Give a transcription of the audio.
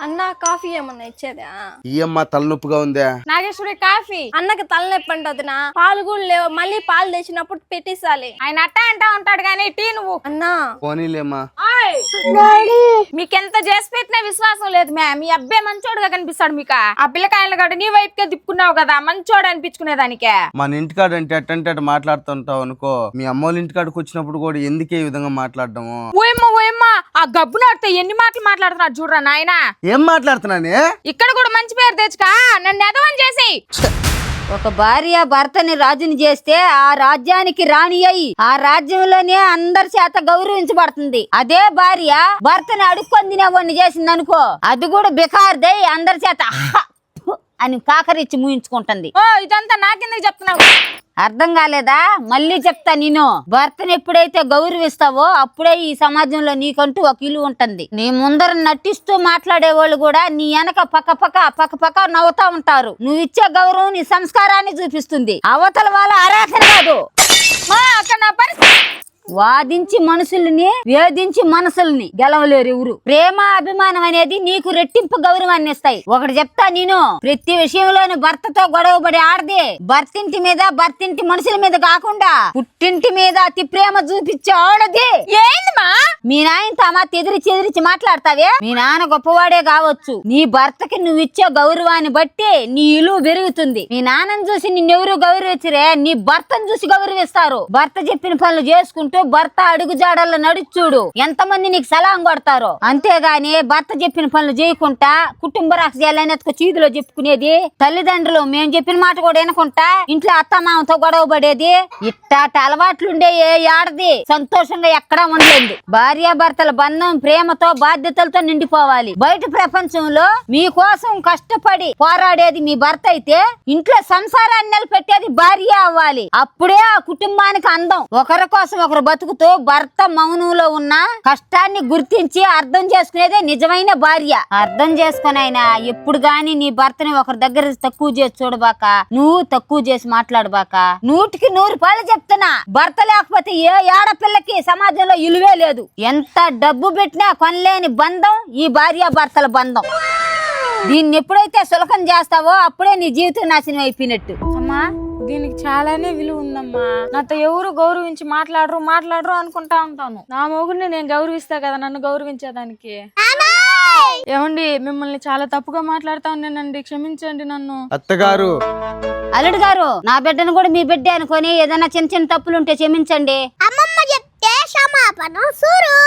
అన్న కాఫీ ఏమన్నా ఇచ్చేదా? ఈయమ్మ తలనొప్పిగా ఉందా? నాగేశ్వరి కాఫీ. అన్నకి తలనొప్పి అంటదినా, పాలు కూడా లేవు, మళ్ళీ పాలు తెచ్చినప్పుడు పెట్టిస్తాలి. ఆయన అట్టా అంటా ఉంటాడు గానీ టీ నువ్వు. అన్నా పోనీలేమ్మా. మీకెంత చేసి పెట్టినా విశ్వాసం లేదు మీ అబ్బాయి మంచోడుగా కనిపిస్తాడు మీకు. ఆ పిల్లకాయలు గడ్డ నీ వైపుకే తిప్పుకున్నావు కదా, మంచోడు అనిపించుకునేదానికే. మన ఇంటికాడ అంటే అట్టంటే అటు మాట్లాడుతుంటావు అనుకో, మీ అమ్మోళ్ళ ఇంటికాడికి వచ్చినప్పుడు కూడా ఎందుకే ఈ విధంగా మాట్లాడటము? ఓయమ్మా ఆ గబ్బు నాడితే ఎన్ని మాటలు మాట్లాడుతున్నాడు చూడరా నాయన. ఏం మాట్లాడుతున్నానే? ఇక్కడ కూడా మంచి పేరు తెచ్చుకా నన్ను ఎదవని చేసి. ఒక భార్య భర్తని రాజుని చేస్తే ఆ రాజ్యానికి రాణి అయి ఆ రాజ్యంలోనే అందరి చేత గౌరవించబడుతుంది. అదే భార్య భర్తని అడుక్కొని తినేవాడిని చేసింది అనుకో, అది కూడా బికార్దై అందరి చేత అని కాకరిచ్చి ముయించుకుంటుంది. ఇదంతా నాకెందుకు చెప్తున్నావు? అర్థం కాలేదా? మళ్ళీ చెప్తా. నేను భర్తను ఎప్పుడైతే గౌరవిస్తావో అప్పుడే ఈ సమాజంలో నీకంటూ ఒక ఇల్లు ఉంటుంది. నీ ముందర నటిస్తూ మాట్లాడే వాళ్ళు కూడా నీ వెనక పక్క నవ్వుతా ఉంటారు. నువ్వు ఇచ్చే గౌరవం నీ సంస్కారాన్ని చూపిస్తుంది, అవతల వాళ్ళ అర్హత కాదు. వాదించి మనుషుల్ని వేధించి మనసుల్ని గెలవలేరు ఎవరు. ప్రేమ అభిమానం అనేది నీకు రెట్టింపు గౌరవాన్ని ఇస్తాయి. ఒకటి చెప్తా, నేను ప్రతి విషయంలోని భర్తతో గొడవపడి ఆడదే భర్తింటి మీద భర్తింటి మనుషుల మీద కాకుండా పుట్టింటి మీద అతి ప్రేమ చూపించే ఆడది. ఏందమ్మా మీ నాయనతో అమ్మా చెదిరిచి మాట్లాడతావే? మీ నాన్న గొప్పవాడే కావచ్చు, నీ భర్తకి నువ్వు ఇచ్చే గౌరవాన్ని బట్టి నీ ఇలువ పెరుగుతుంది. మీ నాన్నని చూసి నిన్నెవరు గౌరవించరే, నీ భర్తను చూసి గౌరవిస్తారు. భర్త చెప్పిన పనులు చేసుకుంటూ భర్త అడుగు జాడల్లో నడిచూడు, ఎంతమంది నీకు సలాం కొడతారో. అంతేగాని భర్త చెప్పిన పనులు చేయకుండా కుటుంబ రాక్షసాలని చీదులో చెప్పుకునేది, తల్లిదండ్రులు మేము చెప్పిన మాట కూడా వినకుండా ఇంట్లో అత్తమామతో గొడవ పడేది, ఇట్టాట అలవాట్లుండే ఏ ఆడది సంతోషంగా ఎక్కడా ఉండలేదు. భార్యాభర్తల బంధం ప్రేమతో బాధ్యతలతో నిండిపోవాలి. బయట ప్రపంచంలో మీకోసం కష్టపడి పోరాడేది మీ భర్త అయితే ఇంట్లో సంసారాన్ని నిలబెట్టేది భార్య అవ్వాలి. అప్పుడే ఆ కుటుంబానికి అందం. ఒకరి కోసం ఒకరు బతుకుతూ భర్త మౌనంలో ఉన్న కష్టాన్ని గుర్తించి అర్థం చేసుకునేదే నిజమైన భార్య. అర్థం చేసుకుని అయినా ఎప్పుడు గాని నీ భర్తని ఒకరి దగ్గర తక్కువ చేసి చూడబాక, నువ్వు తక్కువ చేసి మాట్లాడబాక. 100కి 100 పాలు చెప్తున్నా, భర్త లేకపోతే ఏ ఆడపిల్లకి సమాజంలో ఇలువే లేదు. ఎంత డబ్బు పెట్టినా కొనలేని బంధం ఈ భార్య భర్తల బంధం. దీన్ని ఎప్పుడైతే సులకం చేస్తావో అప్పుడే నీ జీవితం నాశనం అయిపోయినట్టు. అమ్మా దీనికి చాలానే విలువ ఉందమ్మా. నాతో ఎవరు గౌరవించి మాట్లాడరు అనుకుంటా ఉంటాను. నా మొగుడిని నేను గౌరవిస్తా కదా నన్ను గౌరవించేదానికి. ఏమండి మిమ్మల్ని చాలా తప్పుగా మాట్లాడుతా ఉన్నానండి, క్షమించండి నన్ను. అత్తగారు, అల్లుడు గారు, నా బిడ్డను కూడా మీ బిడ్డ అనుకొని ఏదైనా చిన్న చిన్న తప్పులుంటే క్షమించండి. అమ్మమ్మ చెప్తే క్షమాపణ సూరు.